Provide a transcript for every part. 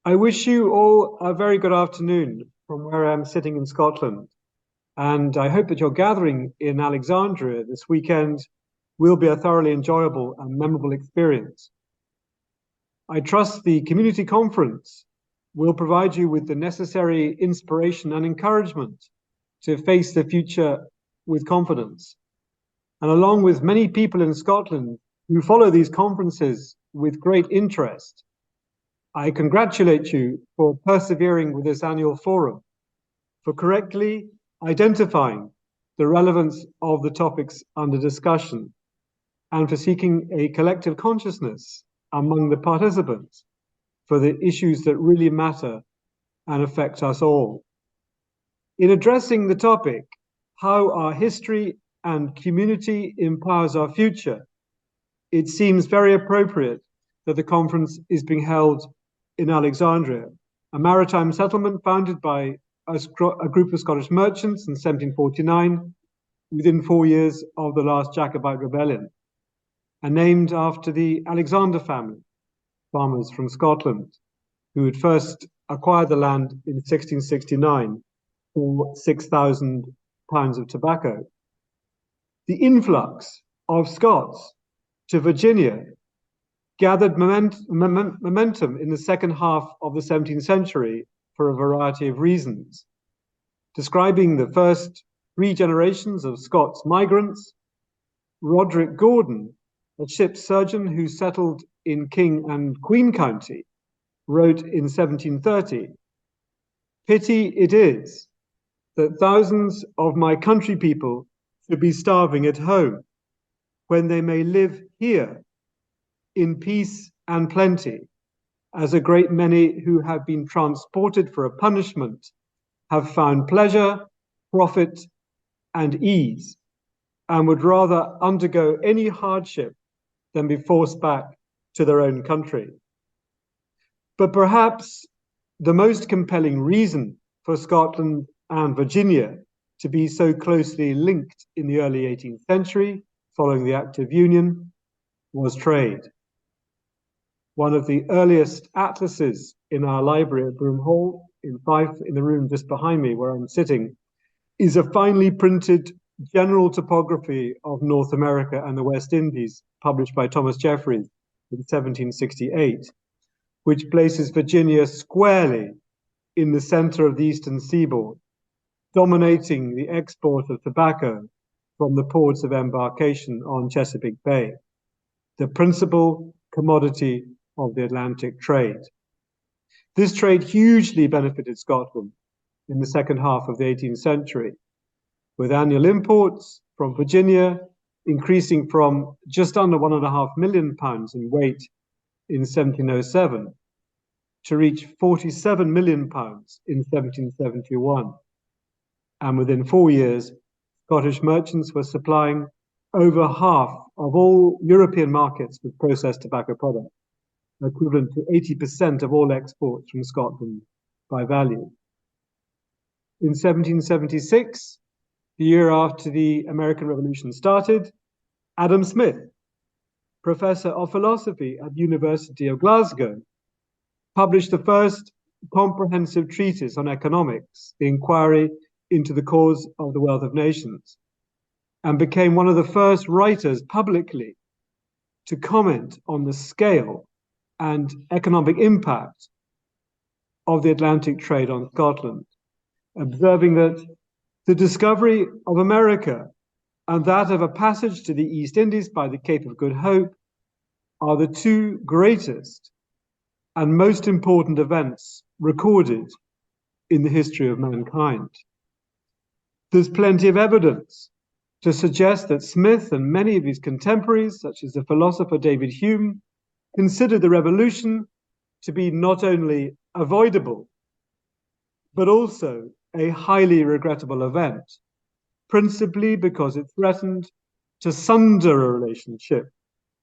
I wish you all a very good afternoon from where I'm sitting in Scotland. And I hope that your gathering in Alexandria this weekend will be a thoroughly enjoyable and memorable experience. I trust the community conference will provide you with the necessary inspiration and encouragement to face the future with confidence. And along with many people in Scotland who follow these conferences with great interest, I congratulate you for persevering with this annual forum, for correctly identifying the relevance of the topics under discussion, and for seeking a collective consciousness among the participants for the issues that really matter and affect us all. In addressing the topic, how our history and community empowers our future, it seems very appropriate that the conference is being held in Alexandria, a maritime settlement founded by a group of Scottish merchants in 1749, within 4 years of the last Jacobite rebellion, and named after the Alexander family, farmers from Scotland, who had first acquired the land in 1669 for 6,000 pounds of tobacco. The influx of Scots to Virginia gathered momentum in the second half of the 17th century for a variety of reasons. Describing the first 3 generations of Scots migrants, Roderick Gordon, a ship's surgeon who settled in King and Queen County, wrote in 1730, "Pity it is that thousands of my country people should be starving at home when they may live here in peace and plenty, as a great many who have been transported for a punishment have found pleasure, profit, and ease, and would rather undergo any hardship than be forced back to their own country." But perhaps the most compelling reason for Scotland and Virginia to be so closely linked in the early 18th century, following the Act of Union, was trade. One of the earliest atlases in our library at Broom Hall, in Fife, in the room just behind me where I'm sitting, is a finely printed general topography of North America and the West Indies, published by Thomas Jeffreys in 1768, which places Virginia squarely in the center of the eastern seaboard, dominating the export of tobacco from the ports of embarkation on Chesapeake Bay, the principal commodity of the Atlantic trade. This trade hugely benefited Scotland in the second half of the 18th century, with annual imports from Virginia increasing from just under £1.5 million in weight in 1707 to reach £47 million in 1771. And within 4 years, Scottish merchants were supplying over half of all European markets with processed tobacco products, equivalent to 80% of all exports from Scotland by value. In 1776, the year after the American Revolution started, Adam Smith, professor of philosophy at the University of Glasgow, published the first comprehensive treatise on economics, the Inquiry into the Cause of the Wealth of Nations, and became one of the first writers publicly to comment on the scale and economic impact of the Atlantic trade on Scotland, observing that the discovery of America and that of a passage to the East Indies by the Cape of Good Hope are the 2 greatest and most important events recorded in the history of mankind. There's plenty of evidence to suggest that Smith and many of his contemporaries, such as the philosopher David Hume, considered the revolution to be not only avoidable, but also a highly regrettable event, principally because it threatened to sunder a relationship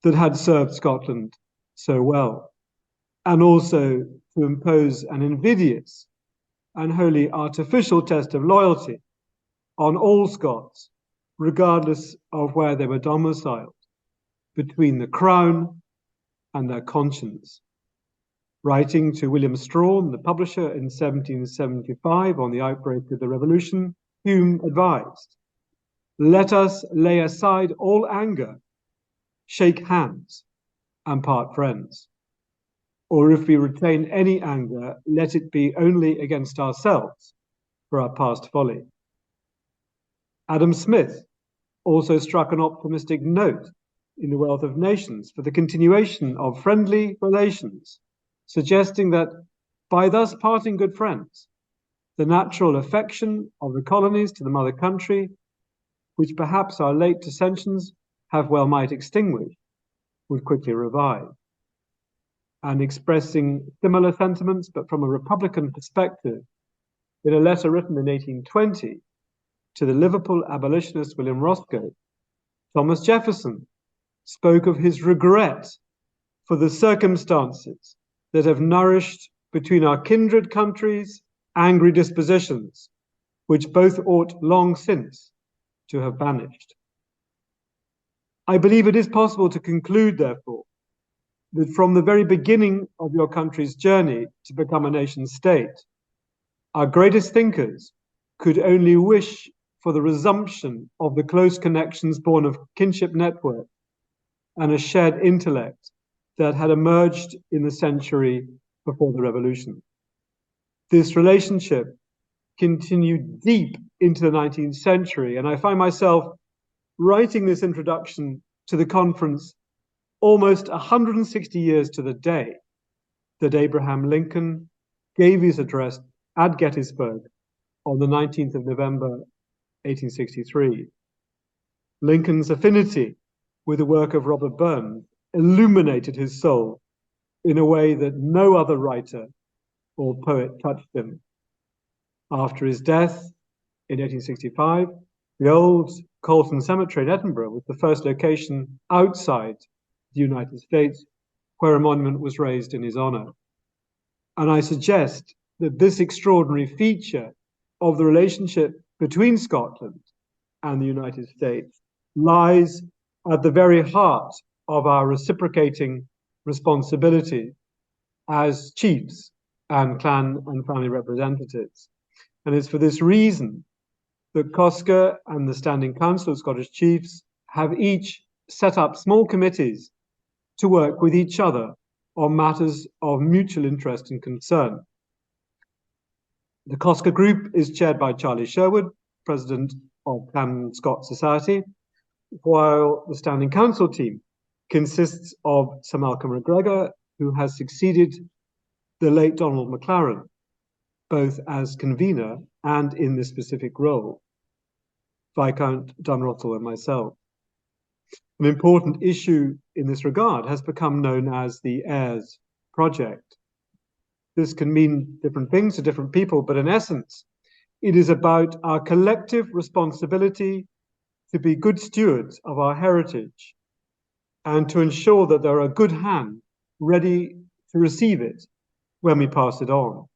that had served Scotland so well, and also to impose an invidious and wholly artificial test of loyalty on all Scots, regardless of where they were domiciled, between the Crown and their conscience. Writing to William Strahan, the publisher, in 1775 on the outbreak of the Revolution, Hume advised, "Let us lay aside all anger, shake hands, and part friends. Or if we retain any anger, let it be only against ourselves for our past folly." Adam Smith also struck an optimistic note in The Wealth of Nations for the continuation of friendly relations, suggesting that by thus parting good friends, the natural affection of the colonies to the mother country, which perhaps our late dissensions have well might extinguish, would quickly revive. And expressing similar sentiments, but from a Republican perspective, in a letter written in 1820 to the Liverpool abolitionist William Roscoe, Thomas Jefferson spoke of his regret for the circumstances that have nourished between our kindred countries angry dispositions, which both ought long since to have banished. I believe it is possible to conclude, therefore, that from the very beginning of your country's journey to become a nation state, our greatest thinkers could only wish for the resumption of the close connections born of kinship network and a shared intellect that had emerged in the century before the Revolution. This relationship continued deep into the 19th century, and I find myself writing this introduction to the conference almost 160 years to the day that Abraham Lincoln gave his address at Gettysburg on the 19th of November, 1863. Lincoln's affinity with the work of Robert Burns illuminated his soul in a way that no other writer or poet touched him. After his death in 1865, the old Colton Cemetery in Edinburgh was the first location outside the United States where a monument was raised in his honor. And I suggest that this extraordinary feature of the relationship between Scotland and the United States lies at the very heart of our reciprocating responsibility as chiefs and clan and family representatives. And it's for this reason that COSCA and the Standing Council of Scottish Chiefs have each set up small committees to work with each other on matters of mutual interest and concern. The COSCA group is chaired by Charlie Sherwood, President of Clan Scott Society, while the Standing Council team consists of Sir Malcolm MacGregor, who has succeeded the late Donald MacLaren, both as convener and in this specific role, Viscount Dunrossel and myself. An important issue in this regard has become known as the Heirs Project. This can mean different things to different people, but in essence, it is about our collective responsibility to be good stewards of our heritage and to ensure that there are good hands ready to receive it when we pass it on.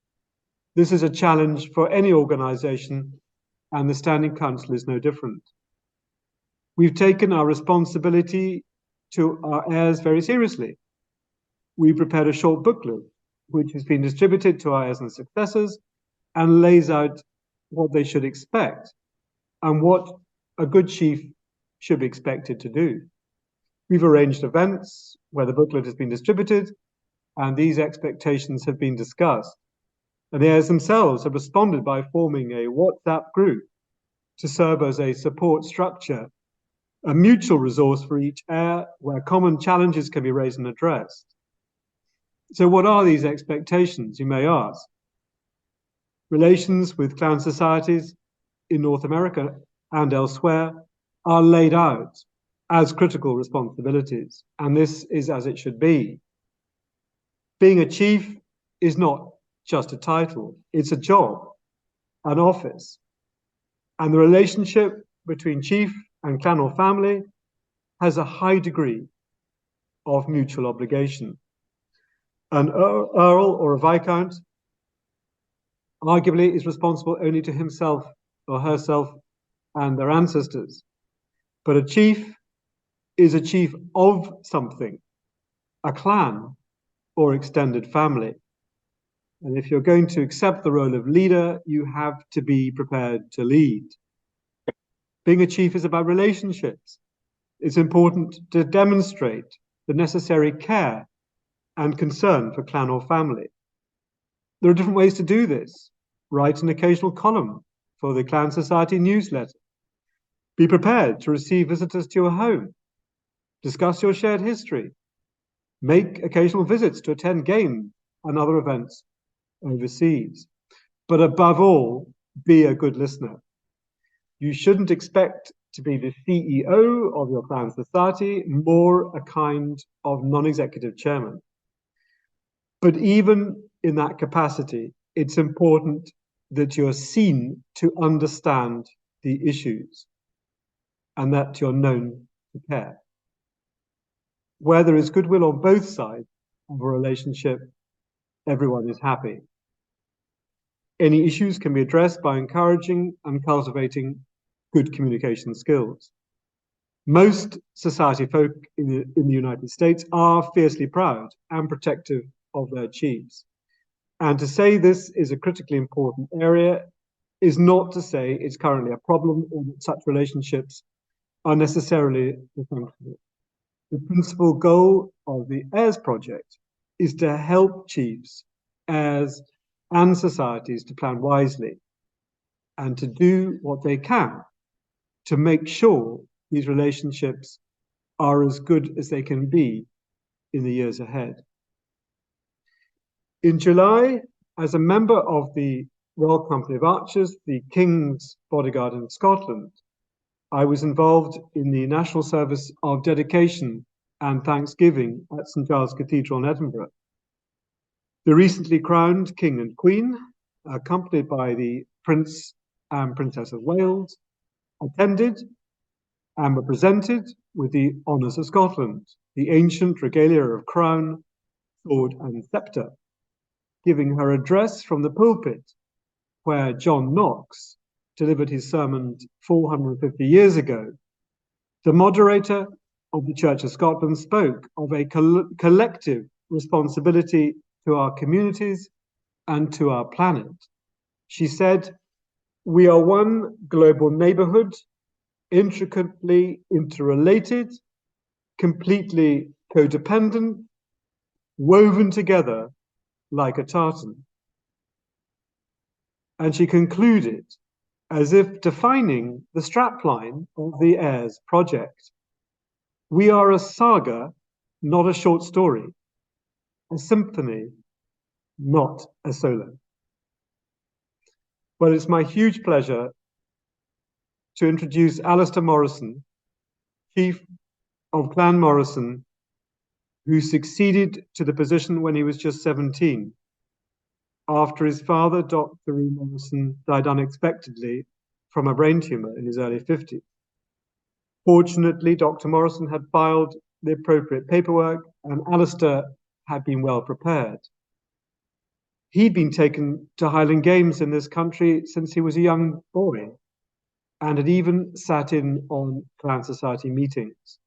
This is a challenge for any organization, and the Standing Council is no different. We've taken our responsibility to our heirs very seriously. We prepared a short booklet which has been distributed to our heirs and successors and lays out what they should expect and what a good chief should be expected to do. We've arranged events where the booklet has been distributed and these expectations have been discussed. And the heirs themselves have responded by forming a WhatsApp group to serve as a support structure, a mutual resource for each heir where common challenges can be raised and addressed. So what are these expectations, you may ask? Relations with clan societies in North America and elsewhere are laid out as critical responsibilities, and this is as it should be. Being a chief is not just a title, it's a job, an office. And the relationship between chief and clan or family has a high degree of mutual obligation. An earl or a viscount arguably is responsible only to himself or herself and their ancestors. But a chief is a chief of something, a clan, or extended family. And if you're going to accept the role of leader, you have to be prepared to lead. Being a chief is about relationships. It's important to demonstrate the necessary care and concern for clan or family. There are different ways to do this. Write an occasional column for the Clan Society newsletter. Be prepared to receive visitors to your home. Discuss your shared history. Make occasional visits to attend games and other events overseas. But above all, be a good listener. You shouldn't expect to be the CEO of your clan society, more a kind of non-executive chairman. But even in that capacity, it's important that you're seen to understand the issues and that you're known to care. Where there is goodwill on both sides of a relationship, everyone is happy. Any issues can be addressed by encouraging and cultivating good communication skills. Most society folk in the United States are fiercely proud and protective of their chiefs. And to say this is a critically important area is not to say it's currently a problem or that such relationships are necessarily dysfunctional. The principal goal of the Heirs Project is to help chiefs, heirs, and societies to plan wisely and to do what they can to make sure these relationships are as good as they can be in the years ahead. In July, as a member of the Royal Company of Archers, the King's Bodyguard in Scotland, I was involved in the National Service of Dedication and Thanksgiving at St. Giles Cathedral in Edinburgh. The recently crowned King and Queen, accompanied by the Prince and Princess of Wales, attended and were presented with the honours of Scotland, the ancient regalia of crown, sword and sceptre, giving her address from the pulpit where John Knox delivered his sermon 450 years ago. The moderator of the Church of Scotland spoke of a collective responsibility to our communities and to our planet. She said, "We are one global neighborhood, intricately interrelated, completely codependent, woven together like a tartan." And she concluded, as if defining the strapline of the Heirs Project, "We are a saga, not a short story, a symphony, not a solo." Well, it's my huge pleasure to introduce Alistair Morrison, Chief of Clan Morrison, who succeeded to the position when he was just 17, after his father, Dr. Rue Morrison, died unexpectedly from a brain tumor in his early 50s. Fortunately, Dr. Morrison had filed the appropriate paperwork and Alistair had been well prepared. He'd been taken to Highland Games in this country since he was a young boy and had even sat in on Clan Society meetings.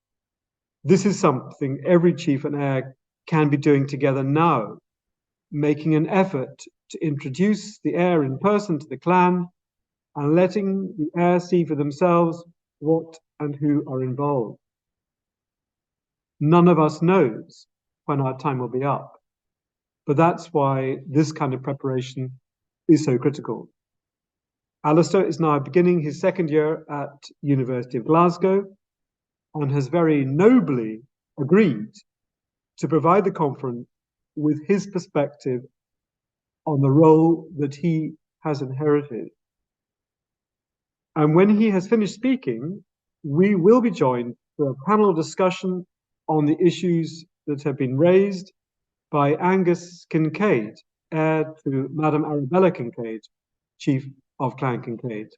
This is something every chief and heir can be doing together now, making an effort to introduce the heir in person to the clan and letting the heir see for themselves what and who are involved. None of us knows when our time will be up, but that's why this kind of preparation is so critical. Alistair is now beginning his second year at University of Glasgow and has very nobly agreed to provide the conference with his perspective on the role that he has inherited. And when he has finished speaking, we will be joined for a panel discussion on the issues that have been raised by Angus Kincaid, heir to Madam Arabella Kincaid, Chief of Clan Kincaid.